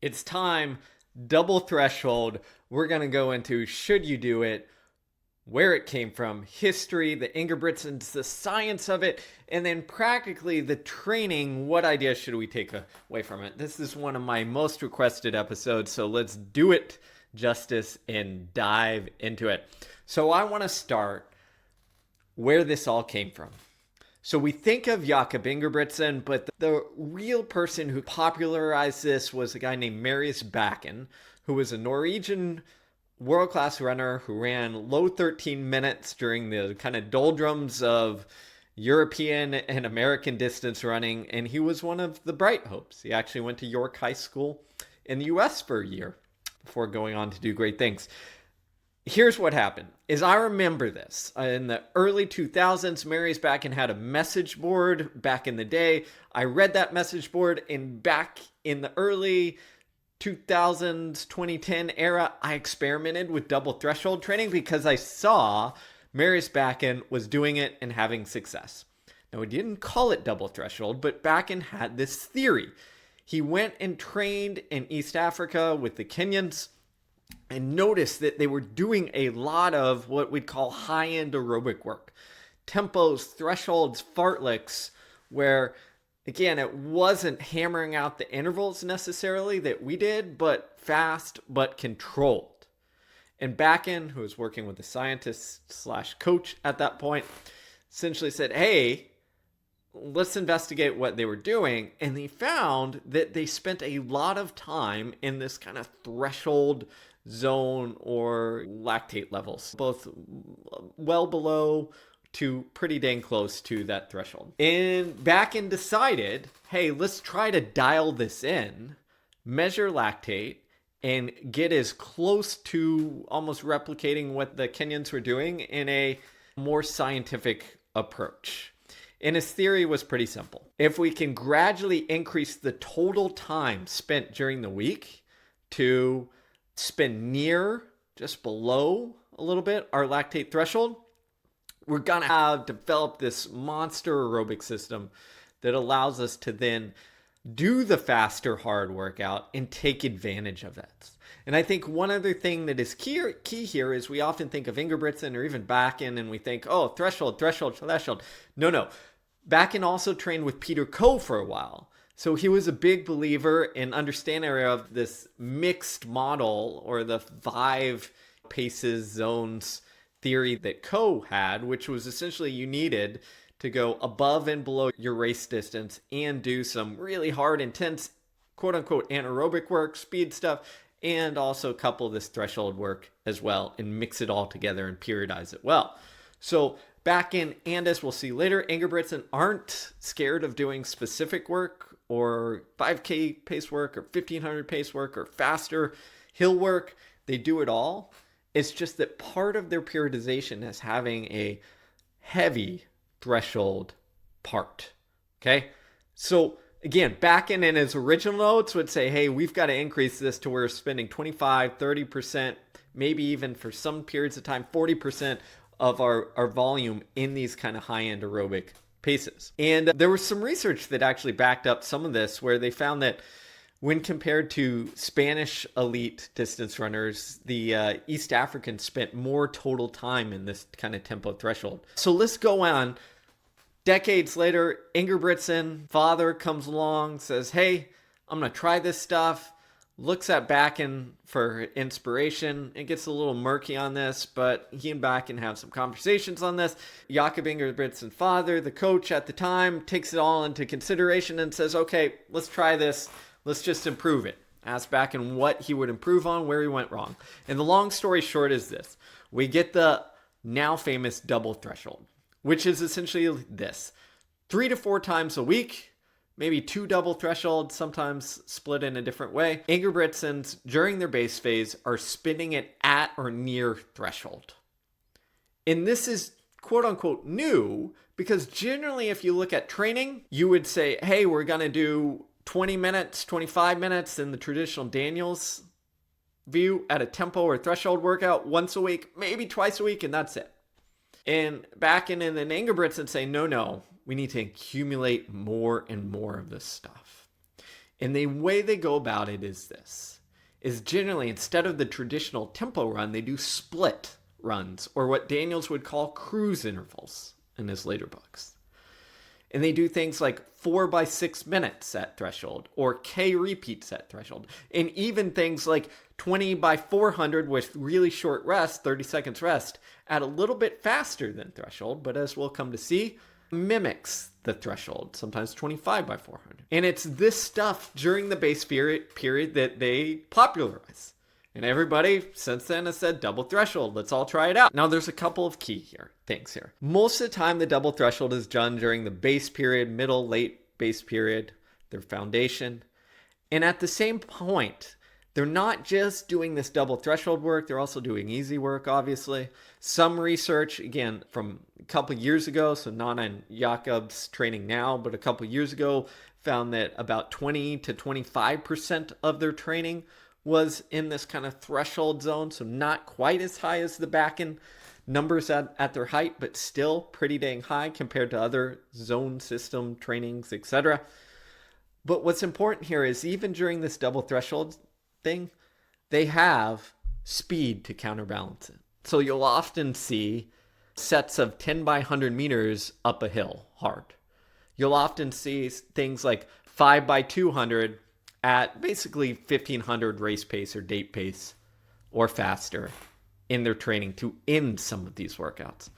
It's time, double threshold. We're going to go into should you do it, where it came from, history, the Ingebrigtsens, the science of it, and then practically the training. What ideas should we take away from it? This is one of my most requested episodes, so let's do it justice and dive into it. So I want to start where this all came from. So we think of Jakob Ingebrigtsen, but the real person who popularized this was a guy named Marius Bakken, who was a Norwegian world-class runner who ran low 13 minutes during the kind of doldrums of European and American distance running, and he was one of the bright hopes. He actually went to York High School in the US for a year before going on to do great things. Here's what happened is I remember this in the early 2000s. Marius Bakken had a message board back in the day. I read that message board, and back in the early 2000s, 2010 era, I experimented with double threshold training because I saw Marius Bakken was doing it and having success. Now, he didn't call it double threshold, but Bakken had this theory. He went and trained in East Africa with the Kenyans and noticed that they were doing a lot of what we'd call high-end aerobic work. Tempos, thresholds, fartleks, where, again, it wasn't hammering out the intervals necessarily that we did, but fast, but controlled. And Bakken, who was working with a scientist slash coach at that point, essentially said, hey, let's investigate what they were doing. And they found that they spent a lot of time in this kind of threshold zone or lactate levels, both well below to pretty dang close to that threshold. And Bakken decided, hey, let's try to dial this in, measure lactate, and get as close to almost replicating what the Kenyans were doing in a more scientific approach. And his theory was pretty simple. If we can gradually increase the total time spent during the week to spend near, just below a little bit, our lactate threshold, we're going to have developed this monster aerobic system that allows us to then do the faster hard workout and take advantage of that. And I think one other thing that is key here is we often think of Ingebrigtsen or even Bakken and we think, oh, threshold. No. Bakken also trained with Peter Coe for a while. So he was a big believer in understanding of this mixed model or the 5 paces zones theory that Coe had, which was essentially you needed to go above and below your race distance and do some really hard, intense, quote unquote, anaerobic work, speed stuff, and also couple this threshold work as well and mix it all together and periodize it well. So Bakken, and as we'll see later, Ingebrigtsen aren't scared of doing specific work or 5K pace work or 1500 pace work or faster hill work. They do it all. It's just that part of their periodization is having a heavy threshold part. Okay. So again, Bakken in his original notes would say, hey, we've got to increase this to where we're spending 25, 30%, maybe even for some periods of time, 40% of our volume in these kind of high-end aerobic paces. And there was some research that actually backed up some of this where they found that when compared to Spanish elite distance runners, the East Africans spent more total time in this kind of tempo threshold. So let's go on. Decades later, Ingebrigtsen, father, comes along, says, hey, I'm going to try this stuff. Looks at Bakken for inspiration. It gets a little murky on this, but he and Bakken have some conversations on this. Jakob Ingebrigtsen, father, the coach at the time, takes it all into consideration and says, okay, let's try this. Let's just improve it. Ask Bakken what he would improve on, where he went wrong. And the long story short is this. We get the now famous double threshold, which is essentially this. 3 to 4 times a week, maybe 2 double thresholds, sometimes split in a different way. Ingebrigtsens, during their base phase, are spinning it at or near threshold. And this is quote unquote new because generally if you look at training, you would say, hey, we're going to do 20 minutes, 25 minutes in the traditional Daniels view at a tempo or threshold workout once a week, maybe twice a week, and that's it. And Bakken and then Ingebrigtsen say, no, we need to accumulate more and more of this stuff. And the way they go about it is this, is generally instead of the traditional tempo run, they do split runs, or what Daniels would call cruise intervals in his later books. And they do things like 4 by 6 minutes at threshold, or K repeats at threshold, and even things like 20 by 400 with really short rest, 30 seconds rest, at a little bit faster than threshold, but as we'll come to see, mimics the threshold, sometimes 25 by 400. And it's this stuff during the base period that they popularize. And everybody since then has said double threshold. Let's all try it out. Now there's a couple of key things here. Most of the time the double threshold is done during the base period, middle, late base period, their foundation. And at the same point, they're not just doing this double threshold work, they're also doing easy work, obviously. Some research, again, from a couple years ago, so not on Jakob's training now, but a couple years ago, found that about 20 to 25% of their training was in this kind of threshold zone, so not quite as high as the Bakken numbers at their height, but still pretty dang high compared to other zone system trainings, etc. But what's important here is even during this double threshold thing, they have speed to counterbalance it. So you'll often see sets of 10 by 100 meters up a hill hard. You'll often see things like 5 by 200 at basically 1500 race pace or date pace or faster in their training to end some of these workouts.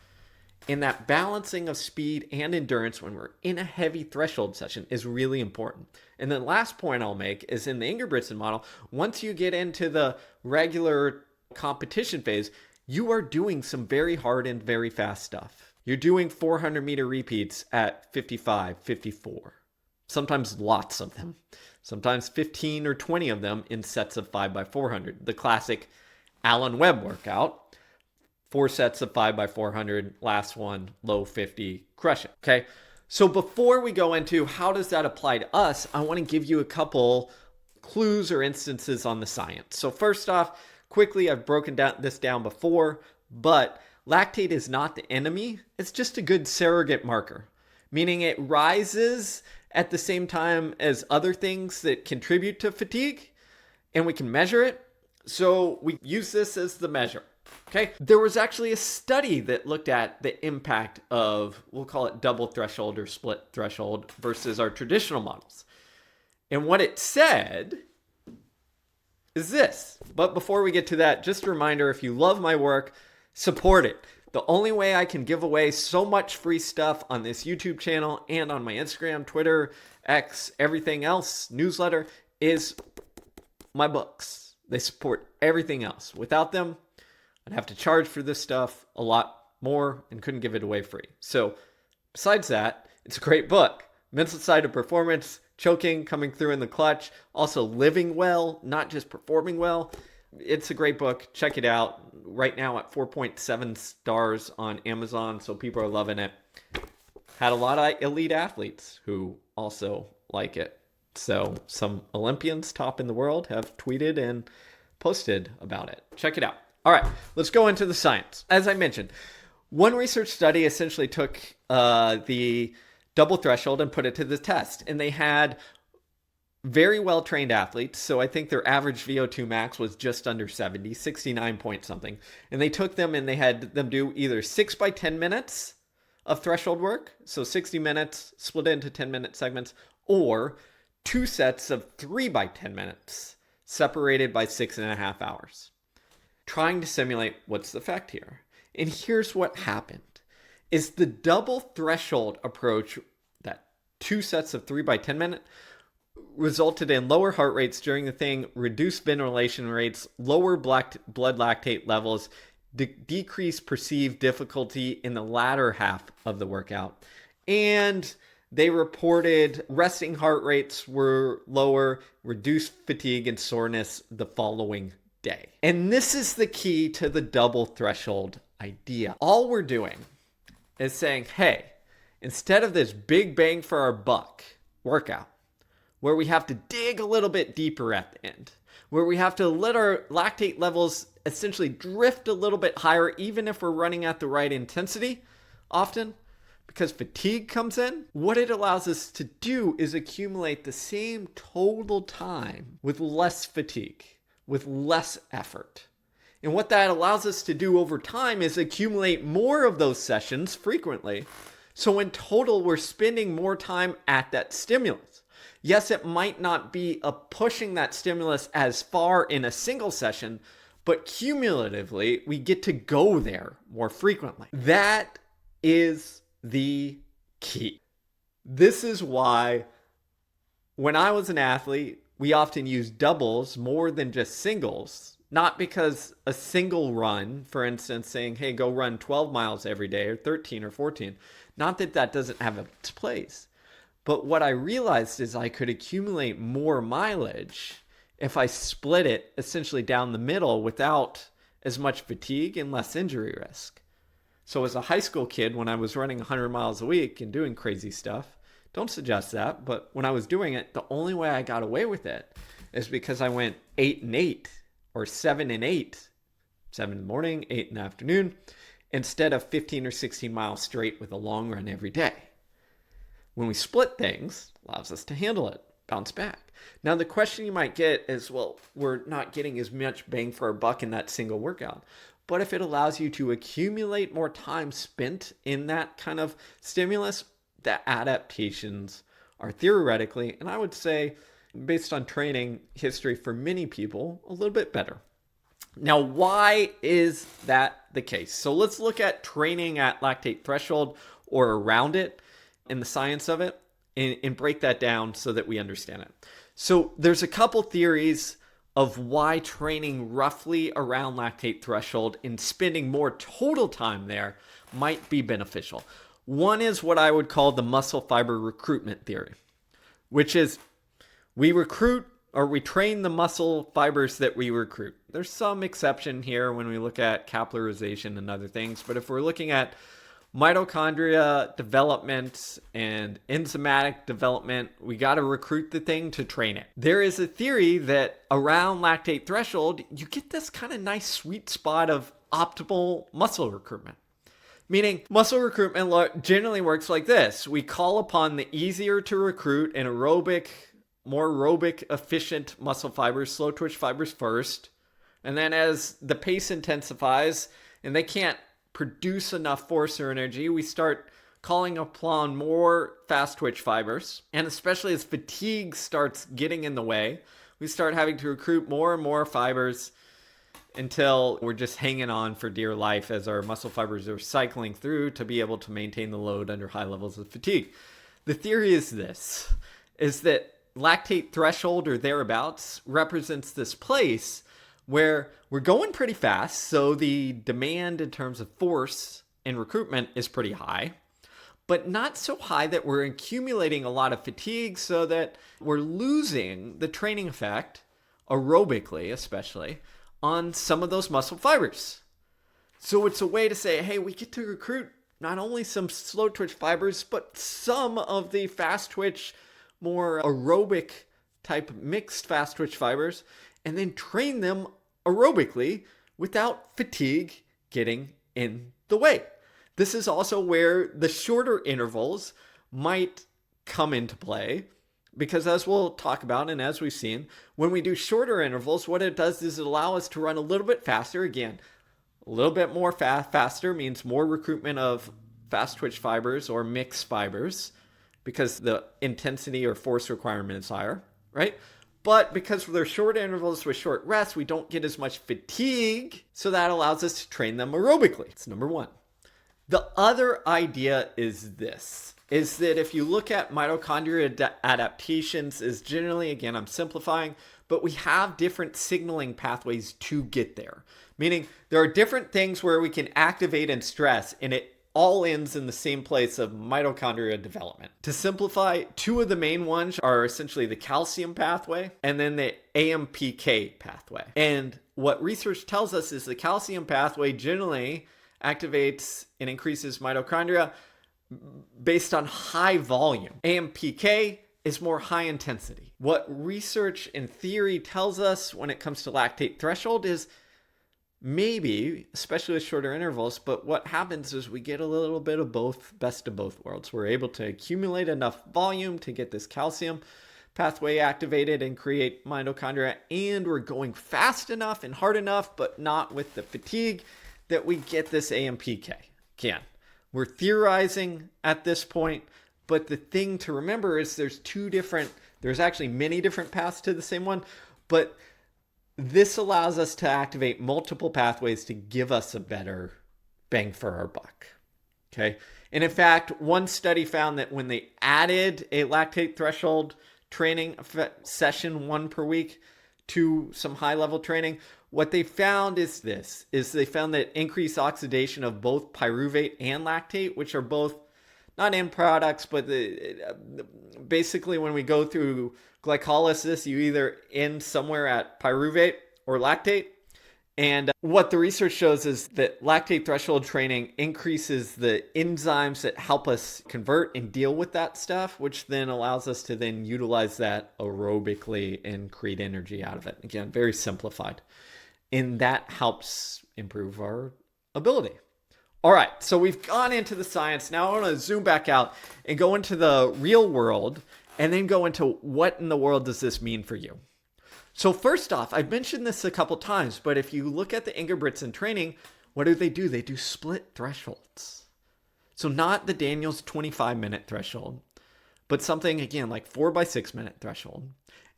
And that balancing of speed and endurance when we're in a heavy threshold session is really important. And the last point I'll make is in the Ingebrigtsen model, once you get into the regular competition phase, you are doing some very hard and very fast stuff. You're doing 400 meter repeats at 55, 54, sometimes lots of them. Sometimes 15 or 20 of them in sets of 5 by 400. The classic Alan Webb workout. 4 sets of 5 by 400, last one, low 50, crush it. Okay. So before we go into how does that apply to us, I want to give you a couple clues or instances on the science. So first off, quickly, I've broken this down before, but lactate is not the enemy. It's just a good surrogate marker, meaning it rises at the same time as other things that contribute to fatigue, and we can measure it. So we use this as the measure. Okay. There was actually a study that looked at the impact of, we'll call it double threshold or split threshold versus our traditional models. And what it said is this. But before we get to that, just a reminder, if you love my work, support it. The only way I can give away so much free stuff on this YouTube channel and on my Instagram, Twitter, X, everything else, newsletter, is my books. They support everything else. Without them, I'd have to charge for this stuff a lot more and couldn't give it away free. So besides that, it's a great book. Mental side of performance, choking, coming through in the clutch, also living well, not just performing well. It's a great book. Check it out. Right now at 4.7 stars on Amazon, so people are loving it. Had a lot of elite athletes who also like it. So some Olympians top in the world have tweeted and posted about it. Check it out. All right, let's go into the science. As I mentioned, one research study essentially took the double threshold and put it to the test. And they had very well-trained athletes. So I think their average VO2 max was just under 70, 69 point something. And they took them and they had them do either 6 by 10 minutes of threshold work. So 60 minutes split into 10-minute segments, or 2 sets of 3 by 10 minutes separated by 6.5 hours. Trying to simulate what's the effect here. And here's what happened is the double threshold approach, that 2 sets of 3 by 10 minute, resulted in lower heart rates during the thing, reduced ventilation rates, lower blood lactate levels, decreased perceived difficulty in the latter half of the workout. And they reported resting heart rates were lower, reduced fatigue and soreness the following day. And this is the key to the double threshold idea. All we're doing is saying, hey, instead of this big bang for our buck workout, where we have to dig a little bit deeper at the end, where we have to let our lactate levels essentially drift a little bit higher, even if we're running at the right intensity often, because fatigue comes in, what it allows us to do is accumulate the same total time with less fatigue, with less effort. And what that allows us to do over time is accumulate more of those sessions frequently. So in total, we're spending more time at that stimulus. Yes, it might not be pushing that stimulus as far in a single session, but cumulatively, we get to go there more frequently. That is the key. This is why when I was an athlete, we often used doubles more than just singles. Not because a single run, for instance, saying, hey, go run 12 miles every day or 13 or 14. Not that that doesn't have its place. But what I realized is I could accumulate more mileage if I split it essentially down the middle without as much fatigue and less injury risk. So as a high school kid, when I was running 100 miles a week and doing crazy stuff, don't suggest that, but when I was doing it, the only way I got away with it is because I went 8 and 8 or 7 and 8, 7 in the morning, 8 in the afternoon, instead of 15 or 16 miles straight with a long run every day. When we split things, it allows us to handle it, bounce back. Now, the question you might get is, well, we're not getting as much bang for our buck in that single workout. But if it allows you to accumulate more time spent in that kind of stimulus, the adaptations are theoretically, and I would say, based on training history for many people, a little bit better. Now, why is that the case? So let's look at training at lactate threshold or around it and the science of it and break that down so that we understand it. So there's a couple theories of why training roughly around lactate threshold and spending more total time there might be beneficial. One is what I would call the muscle fiber recruitment theory, which is we recruit or we train the muscle fibers that we recruit. There's some exception here when we look at capillarization and other things, but if we're looking at mitochondria development and enzymatic development, we got to recruit the thing to train it. There is a theory that around lactate threshold, you get this kind of nice sweet spot of optimal muscle recruitment. Meaning muscle recruitment generally works like this. We call upon the easier to recruit and more aerobic efficient muscle fibers, slow twitch fibers first. And then as the pace intensifies and they can't produce enough force or energy, we start calling upon more fast twitch fibers. And especially as fatigue starts getting in the way, we start having to recruit more and more fibers until we're just hanging on for dear life as our muscle fibers are cycling through to be able to maintain the load under high levels of fatigue. The theory is this, is that lactate threshold or thereabouts represents this place where we're going pretty fast, so the demand in terms of force and recruitment is pretty high, but not so high that we're accumulating a lot of fatigue so that we're losing the training effect, aerobically especially, on some of those muscle fibers. So it's a way to say, hey, we get to recruit not only some slow twitch fibers, but some of the fast twitch, more aerobic type mixed fast twitch fibers, and then train them aerobically without fatigue getting in the way. This is also where the shorter intervals might come into play, because as we'll talk about and as we've seen, when we do shorter intervals, what it does is it allows us to run a little bit faster. Again, a little bit more faster means more recruitment of fast twitch fibers or mixed fibers because the intensity or force requirement is higher, right? But because they're short intervals with short rests, we don't get as much fatigue. So that allows us to train them aerobically. It's number one. The other idea is this, is that if you look at mitochondria adaptations is generally, again, I'm simplifying, but we have different signaling pathways to get there. Meaning there are different things where we can activate and stress, and it all ends in the same place of mitochondria development. To simplify, two of the main ones are essentially the calcium pathway and then the AMPK pathway. And what research tells us is the calcium pathway generally activates and increases mitochondria based on high volume. AMPK is more high intensity. What research and theory tells us when it comes to lactate threshold is Maybe, especially with shorter intervals, but what happens is we get a little bit of both, best of both worlds. We're able to accumulate enough volume to get this calcium pathway activated and create mitochondria, and we're going fast enough and hard enough, but not with the fatigue, that we get this AMPK. Again, we're theorizing at this point, but the thing to remember is there's actually many different paths to the same one, but this allows us to activate multiple pathways to give us a better bang for our buck. Okay. And in fact, one study found that when they added a lactate threshold training session 1 per week to some high level training, what they found is they found that increased oxidation of both pyruvate and lactate, which are both not end products, but basically when we go through glycolysis, you either end somewhere at pyruvate or lactate. And what the research shows is that lactate threshold training increases the enzymes that help us convert and deal with that stuff, which then allows us to then utilize that aerobically and create energy out of it. Again, very simplified. And that helps improve our ability. All right, so we've gone into the science. Now I want to zoom back out and go into the real world and then go into what in the world does this mean for you. So first off, I've mentioned this a couple times, but if you look at the Ingebrigtsen training, what do? They do split thresholds. So not the Daniels 25-minute threshold, but something, again, like 4x6-minute threshold.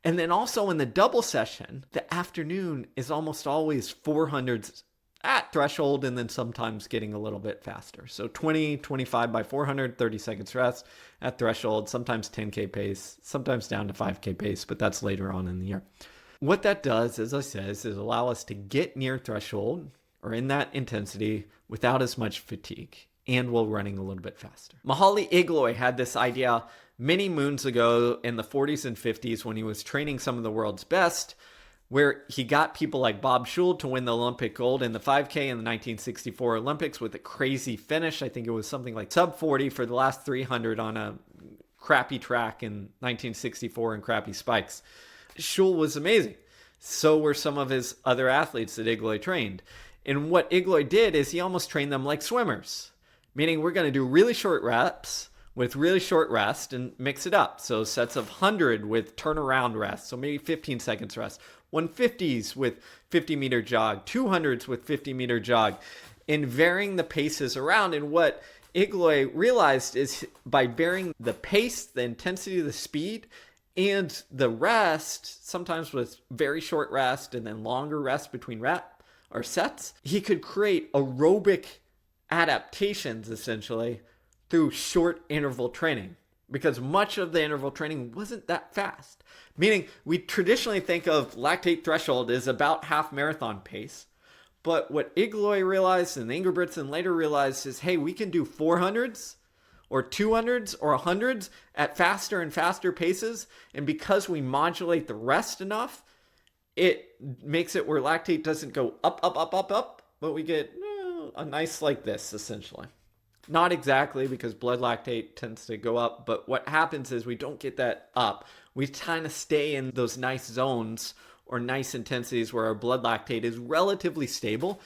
And then also in the double session, the afternoon is almost always 400s at threshold and then sometimes getting a little bit faster. So 20, 25 by 400, 30 seconds rest at threshold, sometimes 10K pace, sometimes down to 5K pace, but that's later on in the year. What that does, as I said, is allow us to get near threshold or in that intensity without as much fatigue and while running a little bit faster. Mihaly Igloy had this idea many moons ago in the 40s and 50s when he was training some of the world's best, where he got people like Bob Schul to win the Olympic gold in the 5K in the 1964 Olympics with a crazy finish. I think it was something like sub 40 for the last 300 on a crappy track in 1964 and crappy spikes. Schul was amazing. So were some of his other athletes that Igloy trained. And what Igloy did is he almost trained them like swimmers, meaning we're going to do really short reps with really short rest and mix it up. So sets of 100 with turnaround rest, so maybe 15 seconds rest. 150s with 50-meter jog, 200s with 50-meter jog, and varying the paces around. And what Igloy realized is by varying the pace, the intensity, the speed, and the rest, sometimes with very short rest and then longer rest between rep or sets, he could create aerobic adaptations essentially through short interval training, because much of the interval training wasn't that fast. Meaning we traditionally think of lactate threshold as about half marathon pace. But what Igloy realized and Ingebrigtsen later realized is, hey, we can do 400s or 200s or 100s at faster and faster paces. And because we modulate the rest enough, it makes it where lactate doesn't go up, up, up, up, up, but we get a nice like this, essentially. Not exactly, because blood lactate tends to go up, but what happens is we don't get that up. We kind of stay in those nice zones or nice intensities where our blood lactate is relatively stable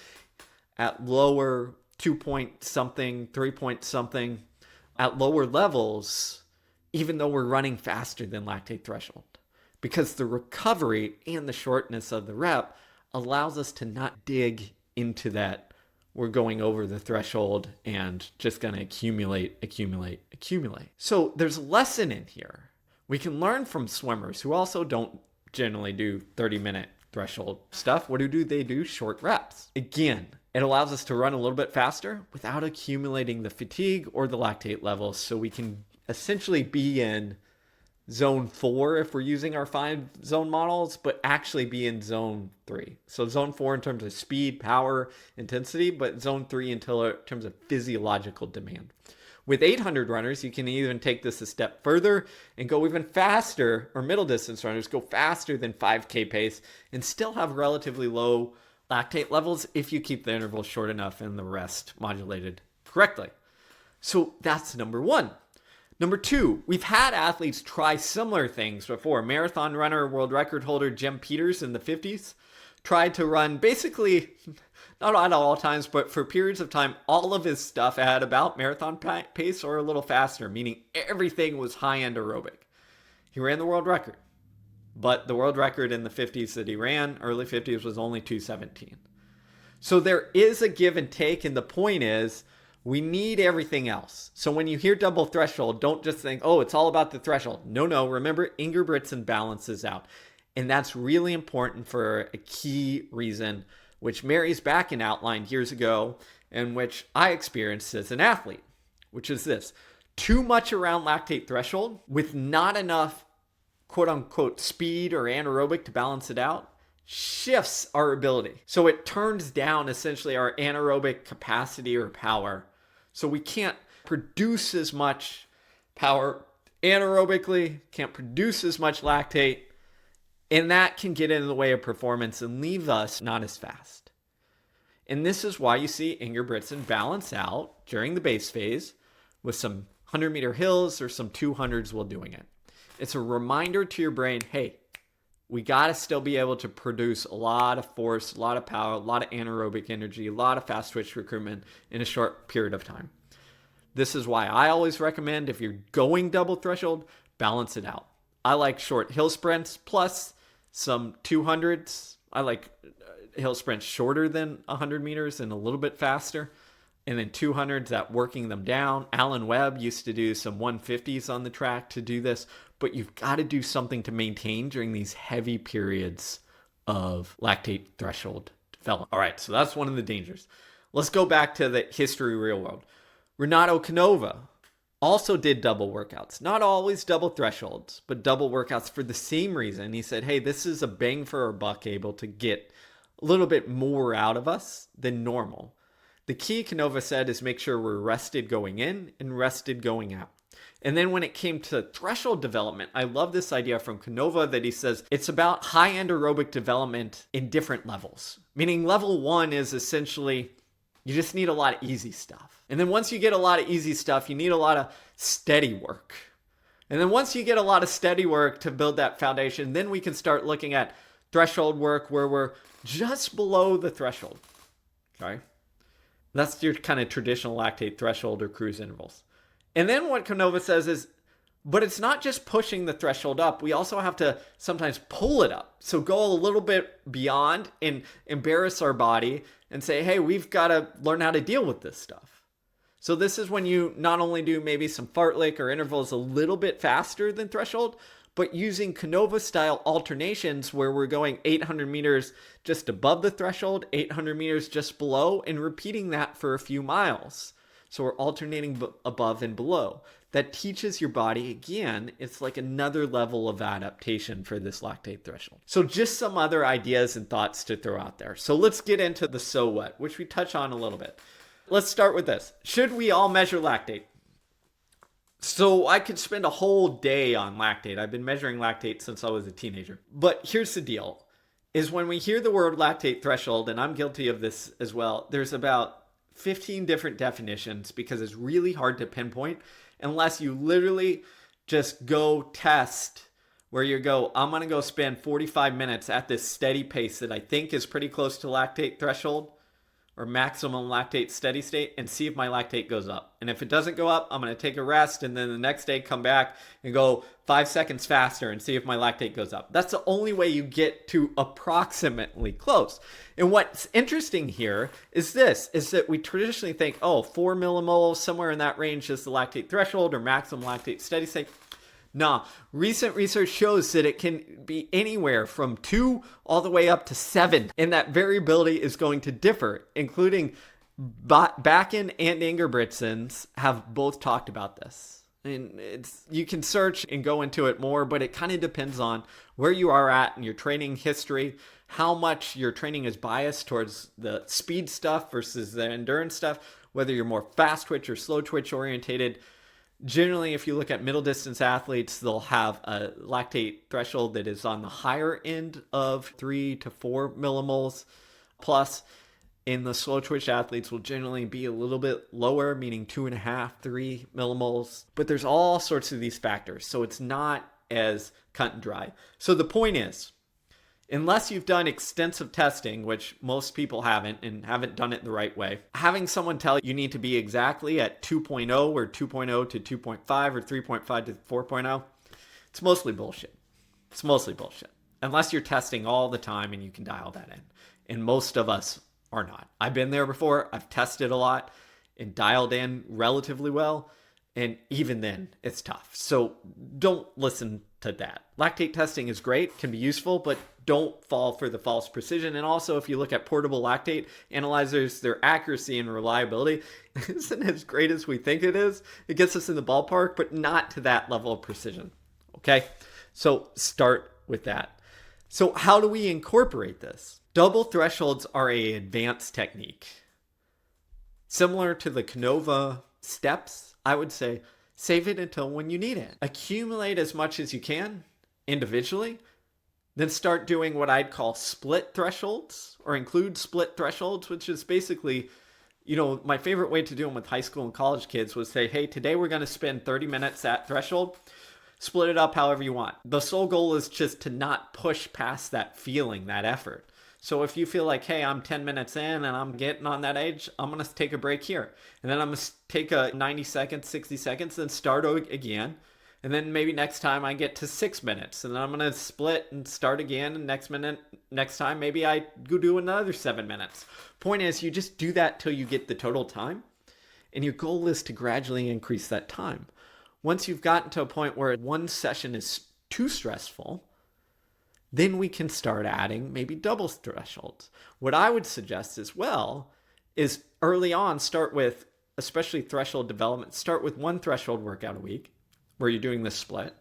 at lower 2 point something, 3 point something, at lower levels, even though we're running faster than lactate threshold. Because the recovery and the shortness of the rep allows us to not dig into that. We're going over the threshold and just going to accumulate. So there's a lesson in here. We can learn from swimmers who also don't generally do 30-minute threshold stuff. What do? They do short reps. Again, it allows us to run a little bit faster without accumulating the fatigue or the lactate levels. So we can essentially be in zone 4 if we're using our 5-zone models, but actually be in zone 3. So zone 4 in terms of speed, power, intensity, but zone 3 in terms of physiological demand. With 800 runners, you can even take this a step further and go even faster, or middle distance runners go faster than 5K pace and still have relatively low lactate levels if you keep the interval short enough and the rest modulated correctly. So that's number one. Number 2, we've had athletes try similar things before. Marathon runner, world record holder Jim Peters in the 50s tried to run basically, not at all times, but for periods of time, all of his stuff at about marathon pace or a little faster, meaning everything was high-end aerobic. He ran the world record, but the world record in the 50s that he ran, early 50s, was only 2:17. So there is a give and take, and the point is, we need everything else. So when you hear double threshold, don't just think, oh, it's all about the threshold. No. Remember, Ingebrigtsen balances out. And that's really important for a key reason, which Marius Bakken outlined years ago, and which I experienced as an athlete, which is this. Too much around lactate threshold with not enough quote unquote speed or anaerobic to balance it out shifts our ability. So it turns down essentially our anaerobic capacity or power. So we can't produce as much power anaerobically, can't produce as much lactate, and that can get in the way of performance and leave us not as fast. And this is why you see Ingebrigtsen balance out during the base phase with some 100-meter hills or some 200s while doing it. It's a reminder to your brain, hey, we got to still be able to produce a lot of force, a lot of power, a lot of anaerobic energy, a lot of fast twitch recruitment in a short period of time. This is why I always recommend, if you're going double threshold, balance it out. I like short hill sprints plus some 200s. I like hill sprints shorter than 100 meters and a little bit faster. And then 200s at working them down. Alan Webb used to do some 150s on the track to do this. But you've got to do something to maintain during these heavy periods of lactate threshold development. All right, so that's one of the dangers. Let's go back to the history real world. Renato Canova also did double workouts. Not always double thresholds, but double workouts for the same reason. He said, hey, this is a bang for our buck, able to get a little bit more out of us than normal. The key, Canova said, is make sure we're rested going in and rested going out. And then when it came to threshold development, I love this idea from Canova that he says it's about high-end aerobic development in different levels. Meaning level 1 is essentially you just need a lot of easy stuff. And then once you get a lot of easy stuff, you need a lot of steady work. And then once you get a lot of steady work to build that foundation, then we can start looking at threshold work where we're just below the threshold. Okay? That's your kind of traditional lactate threshold or cruise intervals. And then what Canova says is, but it's not just pushing the threshold up. We also have to sometimes pull it up. So go a little bit beyond and embarrass our body and say, hey, we've got to learn how to deal with this stuff. So this is when you not only do maybe some fartlek or intervals a little bit faster than threshold, but using Canova style alternations where we're going 800 meters just above the threshold, 800 meters just below, and repeating that for a few miles. So we're alternating above and below. That teaches your body, again, it's like another level of adaptation for this lactate threshold. So just some other ideas and thoughts to throw out there. So let's get into the so what, which we touch on a little bit. Let's start with this. Should we all measure lactate? So I could spend a whole day on lactate. I've been measuring lactate since I was a teenager. But here's the deal, is when we hear the word lactate threshold, and I'm guilty of this as well, there's about 15 different definitions because it's really hard to pinpoint unless you literally just go test where you go, I'm going to go spend 45 minutes at this steady pace that I think is pretty close to lactate threshold or maximum lactate steady state and see if my lactate goes up. And if it doesn't go up, I'm going to take a rest and then the next day come back and go 5 seconds faster and see if my lactate goes up. That's the only way you get to approximately close. And what's interesting here is this, is that we traditionally think, oh, 4 millimoles, somewhere in that range is the lactate threshold or maximum lactate steady state. Nah, recent research shows that it can be anywhere from 2 all the way up to 7. And that variability is going to differ, including Bakken and Ingebrigtsen have both talked about this. And you can search and go into it more, but it kind of depends on where you are at in your training history, how much your training is biased towards the speed stuff versus the endurance stuff, whether you're more fast twitch or slow twitch orientated. Generally, if you look at middle distance athletes, they'll have a lactate threshold that is on the higher end of 3 to 4 millimoles plus. And the slow twitch athletes will generally be a little bit lower, meaning 2.5, 3 millimoles. But there's all sorts of these factors, so it's not as cut and dry. So the point is, unless you've done extensive testing, which most people haven't and haven't done it the right way, having someone tell you need to be exactly at 2.0 or 2.0 to 2.5 or 3.5 to 4.0, it's mostly bullshit. It's mostly bullshit. Unless you're testing all the time and you can dial that in. And most of us are not. I've been there before. I've tested a lot and dialed in relatively well. And even then, it's tough. So don't listen to that. Lactate testing is great, can be useful, but don't fall for the false precision. And also, if you look at portable lactate analyzers, their accuracy and reliability isn't as great as we think it is. It gets us in the ballpark, but not to that level of precision. Okay? So start with that. So how do we incorporate this? Double thresholds are an advanced technique. Similar to the Canova steps, I would say save it until when you need it. Accumulate as much as you can individually, then start doing what I'd call split thresholds or include split thresholds, which is basically, my favorite way to do them with high school and college kids was say, hey, today we're going to spend 30 minutes at threshold. Split it up however you want. The sole goal is just to not push past that feeling, that effort. So if you feel like, hey, I'm 10 minutes in and I'm getting on that edge, I'm going to take a break here. And then I'm going to take a 90 seconds, 60 seconds, then start again. And then maybe next time I get to 6 minutes. And then I'm going to split and start again. And next time, maybe I go do another 7 minutes. Point is, you just do that till you get the total time. And your goal is to gradually increase that time. Once you've gotten to a point where one session is too stressful, then we can start adding maybe double thresholds. What I would suggest as well is early on start with, especially threshold development, start with one threshold workout a week where you're doing the split.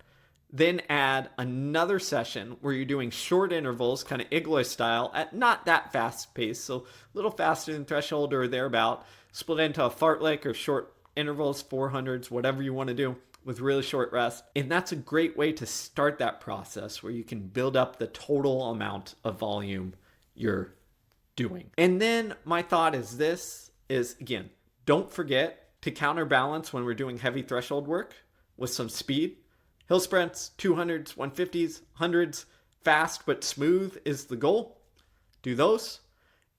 Then add another session where you're doing short intervals, kind of Iglo style, at not that fast pace, so a little faster than threshold or thereabout. Split into a fartlek or short intervals, 400s, whatever you want to do, with really short rest. And that's a great way to start that process where you can build up the total amount of volume you're doing. And then my thought is again, don't forget to counterbalance when we're doing heavy threshold work with some speed. Hill sprints, 200s, 150s, 100s, fast but smooth is the goal. Do those.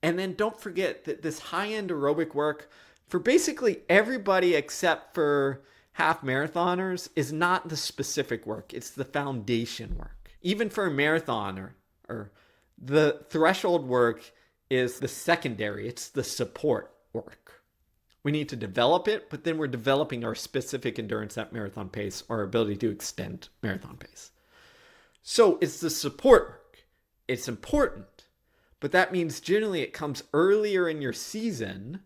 And then don't forget that this high-end aerobic work for basically everybody except for half marathoners is not the specific work. It's the foundation work. Even for a marathoner, the threshold work is the secondary. It's the support work. We need to develop it, but then we're developing our specific endurance at marathon pace, our ability to extend marathon pace. So it's the support work. It's important, but that means generally it comes earlier in your season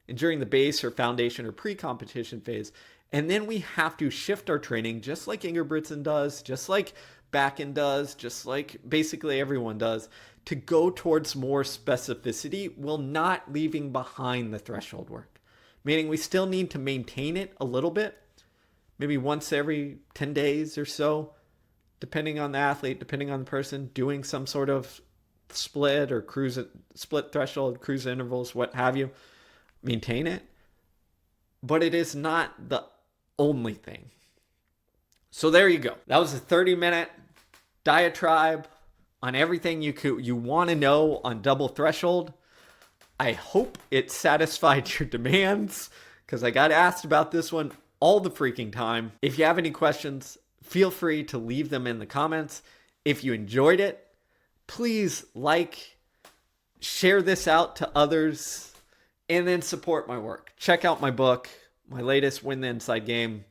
and during the base or foundation or pre-competition phase. And then we have to shift our training just like Ingebrigtsen does, just like Bakken does, just like basically everyone does, to go towards more specificity while not leaving behind the threshold work. Meaning we still need to maintain it a little bit, maybe once every 10 days or so, depending on the athlete, depending on the person, doing some sort of split or split threshold, cruise intervals, what have you. Maintain it. But it is not the only thing. So there you go. That was a 30-minute diatribe on everything you want to know on double threshold. I hope it satisfied your demands because I got asked about this one all the freaking time. If you have any questions, feel free to leave them in the comments. If you enjoyed it, please share this out to others, and then support my work. Check out my book, my latest Win the Inside Game.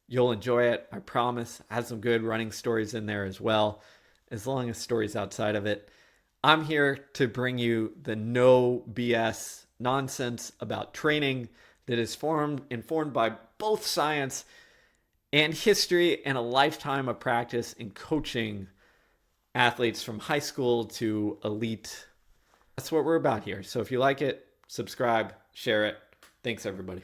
You'll enjoy it, I promise. It has some good running stories in there as well, as long as stories outside of it. I'm here to bring you the no BS nonsense about training that is informed by both science and history and a lifetime of practice in coaching athletes from high school to elite. That's what we're about here. So if you like it, subscribe, share it. Thanks, everybody.